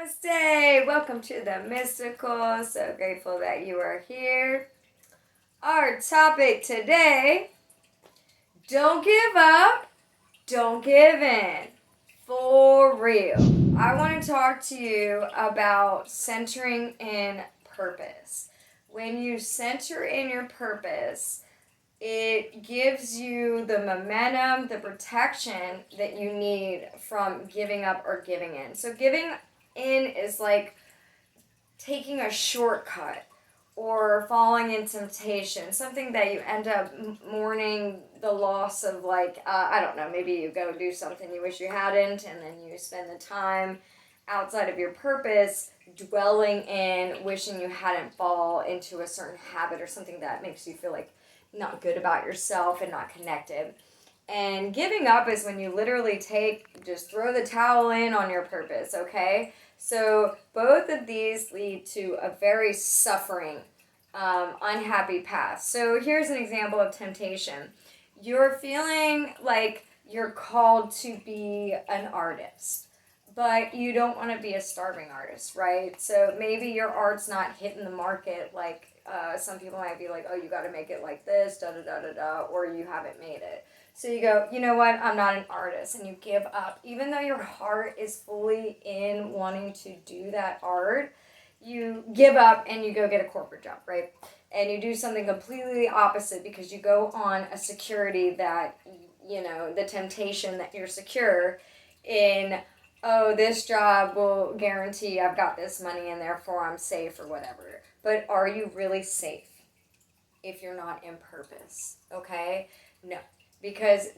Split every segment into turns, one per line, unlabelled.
Namaste! Welcome to the MystiCOOLS. So grateful that you are here. Our topic today, don't give up, don't give in. For real. I want to talk to you about centering in purpose. When you center in your purpose, it gives you the momentum, the protection that you need from giving up or giving in. So giving in is like taking a shortcut or falling in temptation, something that you end up mourning the loss of, I don't know, maybe you go do something you wish you hadn't, and then you spend the time outside of your purpose dwelling in wishing you hadn't fall into a certain habit or something that makes you feel like not good about yourself and not connected. And giving up is when you literally just throw the towel in on your purpose, okay? So both of these lead to a very suffering, unhappy path. So here's an example of temptation. You're feeling like you're called to be an artist, but you don't want to be a starving artist, right? So maybe your art's not hitting the market like some people might be like, oh, you got to make it like this, da-da-da-da-da, or you haven't made it. So you go, you know what, I'm not an artist, and you give up. Even though your heart is fully in wanting to do that art, you give up and you go get a corporate job, right? And you do something completely opposite because you go on a security that, the temptation that you're secure in, oh, this job will guarantee I've got this money and therefore I'm safe or whatever. But are you really safe if you're not in purpose? Okay? No. Because,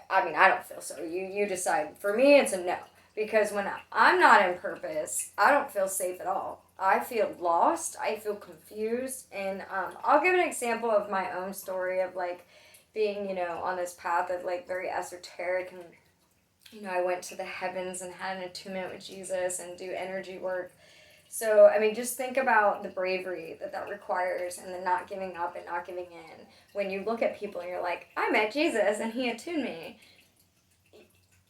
I don't feel so. You decide. For me, it's a no. Because when I'm not in purpose, I don't feel safe at all. I feel lost. I feel confused. And I'll give an example of my own story of, being, on this path of, very esoteric. And, I went to the heavens and had an attunement with Jesus and do energy work. So, just think about the bravery that requires and the not giving up and not giving in. When you look at people and you're like, I met Jesus and he attuned me.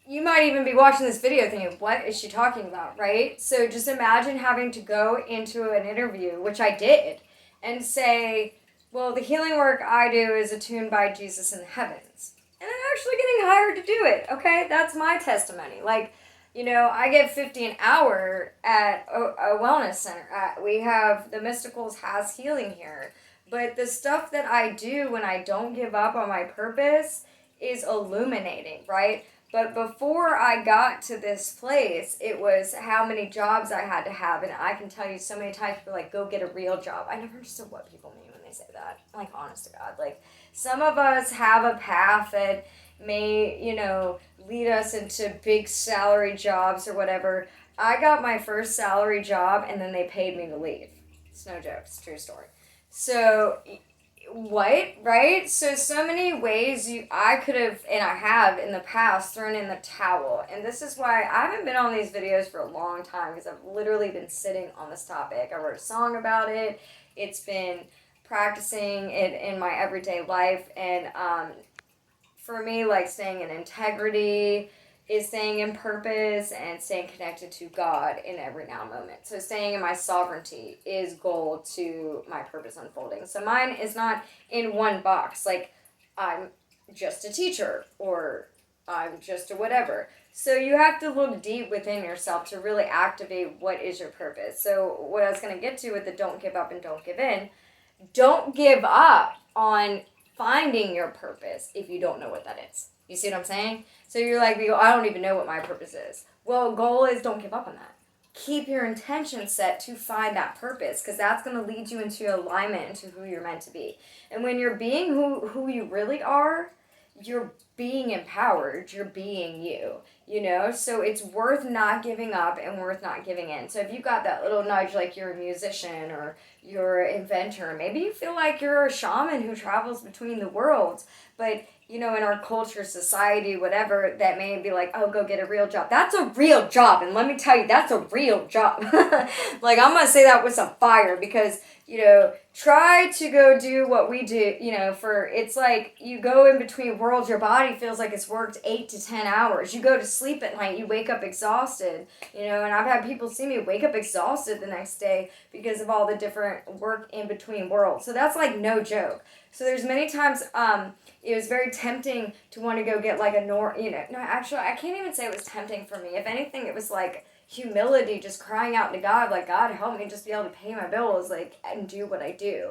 You might even be watching this video thinking, what is she talking about, right? So just imagine having to go into an interview, which I did, and say, well, the healing work I do is attuned by Jesus in the heavens. And I'm actually getting hired to do it, okay? That's my testimony. I get $50 an hour at a wellness center. We have, the MystiCOOLS has healing here. But the stuff that I do when I don't give up on my purpose is illuminating, right? But before I got to this place, it was how many jobs I had to have. And I can tell you so many times people are like, go get a real job. I never understood what people mean when they say that. Honest to God. Some of us have a path that may, lead us into big salary jobs or whatever. I got my first salary job and then they paid me to leave. It's no joke. It's a true story. So, what? Right? So many ways I could have, and I have in the past, thrown in the towel. And this is why I haven't been on these videos for a long time, because I've literally been sitting on this topic. I wrote a song about it. It's been practicing it in my everyday life. And for me, staying in integrity is staying in purpose and staying connected to God in every now moment. So staying in my sovereignty is goal to my purpose unfolding. So mine is not in one box, I'm just a teacher or I'm just a whatever. So you have to look deep within yourself to really activate what is your purpose. So what I was going to get to with the don't give up and don't give in, don't give up on finding your purpose if you don't know what that is. You see what I'm saying? So you're like, I don't even know what my purpose is. Well, goal is don't give up on that. Keep your intention set to find that purpose, because that's going to lead you into alignment into who you're meant to be. And when you're being who you really are, you're being empowered. You're being you, So it's worth not giving up and worth not giving in. So if you got that little nudge, like you're a musician or you're an inventor, maybe you feel like you're a shaman who travels between the worlds, but in our culture, society, whatever, that may be like, oh, go get a real job. That's a real job. And let me tell you, that's a real job. I'm going to say that with some fire, because, try to go do what we do, it's like you go in between worlds, your body feels like it's worked 8 to 10 hours. You go to sleep at night, you wake up exhausted, and I've had people see me wake up exhausted the next day because of all the different work in between worlds. So that's like no joke. So there's many times, it was very tempting to want to go get like no, actually, I can't even say it was tempting for me. If anything, it was like humility, just crying out to God, like, God, help me just be able to pay my bills, like, and do what I do.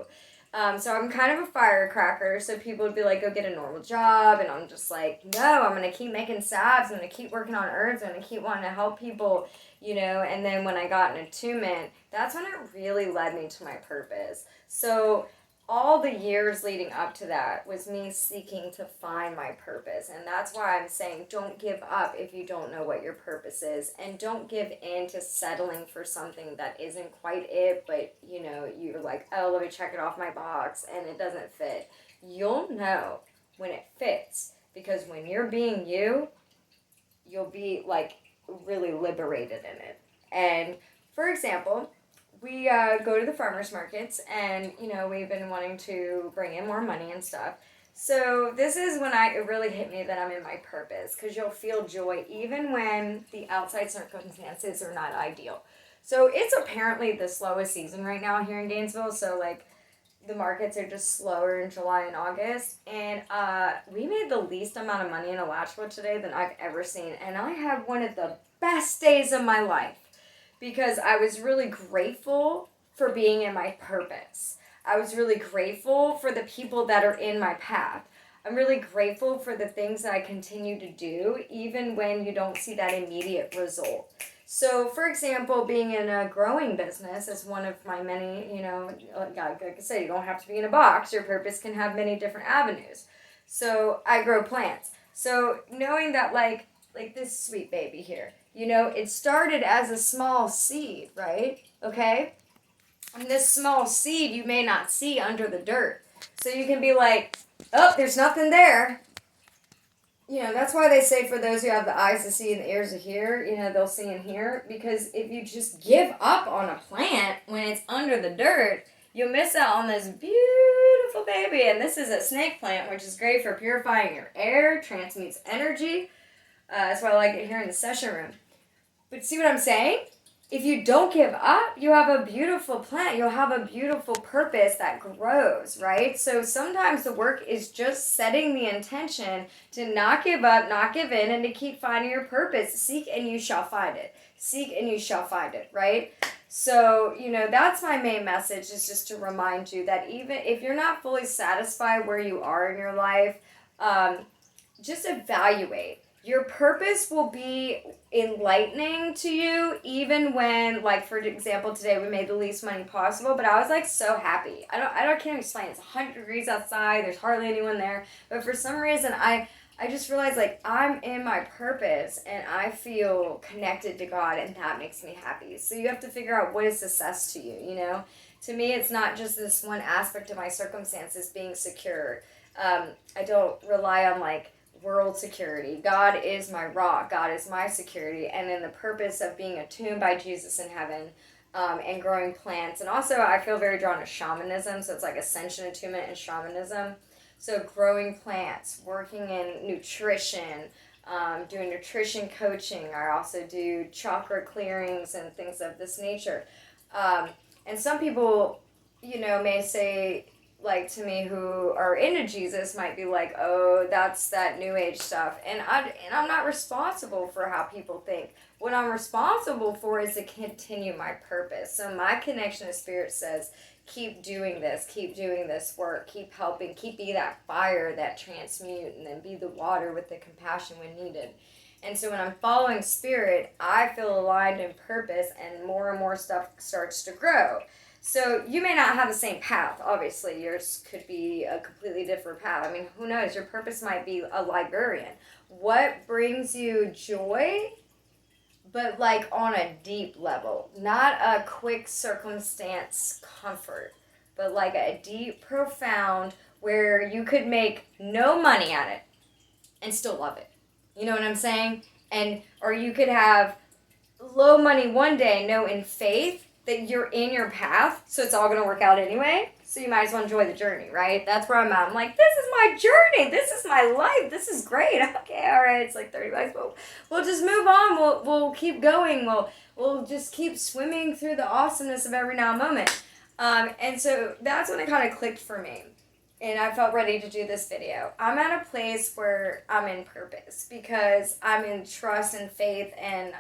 So I'm kind of a firecracker, so people would be like, go get a normal job, and I'm just like, no, I'm going to keep making salves, I'm going to keep working on herbs, I'm going to keep wanting to help people, and then when I got an attunement, that's when it really led me to my purpose. So all the years leading up to that was me seeking to find my purpose. And that's why I'm saying don't give up if you don't know what your purpose is. And don't give in to settling for something that isn't quite it, but you're like, oh, let me check it off my box, and it doesn't fit. You'll know when it fits, because when you're being you'll be like really liberated in it. And for example, we go to the farmers markets, and we've been wanting to bring in more money and stuff. So this is when it really hit me that I'm in my purpose, because you'll feel joy even when the outside circumstances are not ideal. So it's apparently the slowest season right now here in Gainesville. So like the markets are just slower in July and August, and we made the least amount of money in Alachua today than I've ever seen, and I had one of the best days of my life. Because I was really grateful for being in my purpose. I was really grateful for the people that are in my path. I'm really grateful for the things that I continue to do, even when you don't see that immediate result. So, for example, being in a growing business is one of my many, like I said, you don't have to be in a box. Your purpose can have many different avenues. So, I grow plants. So, knowing that, like this sweet baby here, it started as a small seed, right? Okay? And this small seed you may not see under the dirt. So you can be like, oh, there's nothing there. That's why they say for those who have the eyes to see and the ears to hear, they'll see and hear. Because if you just give up on a plant when it's under the dirt, you'll miss out on this beautiful baby. And this is a snake plant, which is great for purifying your air, transmutes energy. That's why I like it here in the session room. But see what I'm saying? If you don't give up, you have a beautiful plant. You'll have a beautiful purpose that grows, right? So sometimes the work is just setting the intention to not give up, not give in, and to keep finding your purpose. Seek and you shall find it. Seek and you shall find it, right? So, that's my main message, is just to remind you that even if you're not fully satisfied where you are in your life, just evaluate. Your purpose will be enlightening to you even when, like, for example, today we made the least money possible, but I was like so happy. I can't explain. It's 100 degrees outside. There's hardly anyone there. But for some reason, I just realized, like, I'm in my purpose and I feel connected to God, and that makes me happy. So you have to figure out what is success to you, To me, it's not just this one aspect of my circumstances being secure. I don't rely on, like, world security. God is my rock. God is my security. And in the purpose of being attuned by Jesus in heaven, and growing plants. And also I feel very drawn to shamanism. So it's like ascension attunement and shamanism. So growing plants, working in nutrition, doing nutrition coaching. I also do chakra clearings and things of this nature. And some people, may say, like, to me, who are into Jesus, might be like, oh, that's that new age stuff. And I'm not responsible for how people think. What I'm responsible for is to continue my purpose. So my connection to Spirit says, keep doing this work, keep helping, be that fire that transmute, and then be the water with the compassion when needed. And so when I'm following Spirit, I feel aligned in purpose, and more stuff starts to grow. So you may not have the same path, obviously. Yours could be a completely different path. I mean, who knows? Your purpose might be a librarian. What brings you joy, but like on a deep level? Not a quick circumstance comfort, but like a deep, profound, where you could make no money at it and still love it. You know what I'm saying? Or you could have low money one day, no in faith, that you're in your path, so it's all going to work out anyway. So you might as well enjoy the journey, right? That's where I'm at. I'm like, this is my journey. This is my life. This is great. Okay, all right. It's like 30 bucks, but we'll just move on. We'll keep going. We'll just keep swimming through the awesomeness of every now and moment. And so that's when it kind of clicked for me. And I felt ready to do this video. I'm at a place where I'm in purpose because I'm in trust and faith, and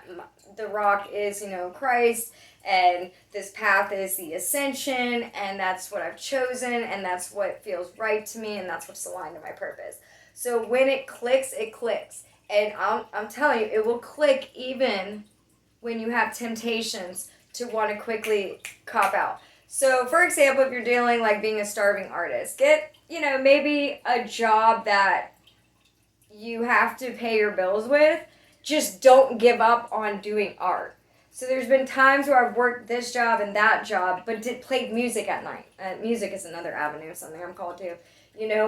the rock is, Christ, and this path is the ascension, and that's what I've chosen, and that's what feels right to me, and that's what's aligned to my purpose. So when it clicks, it clicks. And I'm telling you, it will click even when you have temptations to want to quickly cop out. So, for example, if you're dealing like being a starving artist, get, maybe a job that you have to pay your bills with. Just don't give up on doing art. So there's been times where I've worked this job and that job, but played music at night. Music is another avenue of something I'm called to,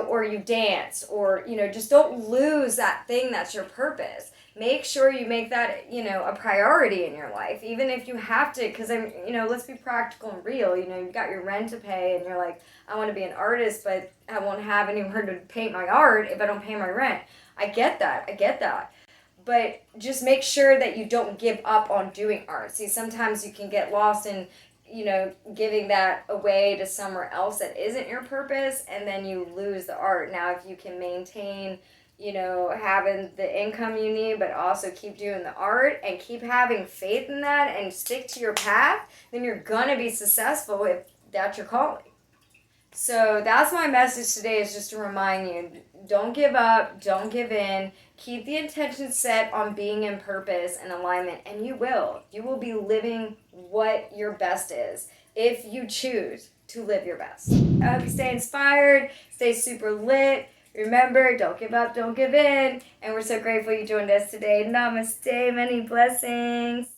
or you dance, or, just don't lose that thing that's your purpose. Make sure you make that, a priority in your life, even if you have to, because let's be practical and real. You've got your rent to pay, and you're like, I want to be an artist, but I won't have anywhere to paint my art if I don't pay my rent. I get that. But just make sure that you don't give up on doing art. See, sometimes you can get lost in, giving that away to somewhere else that isn't your purpose, and then you lose the art. Now, if you can maintain, having the income you need, but also keep doing the art and keep having faith in that and stick to your path, then you're gonna be successful if that's your calling. So that's my message today, is just to remind you, don't give up, don't give in, keep the intention set on being in purpose and alignment, and you will. You will be living what your best is if you choose to live your best. I hope you stay inspired, stay super lit. Remember, don't give up, don't give in. And we're so grateful you joined us today. Namaste, many blessings.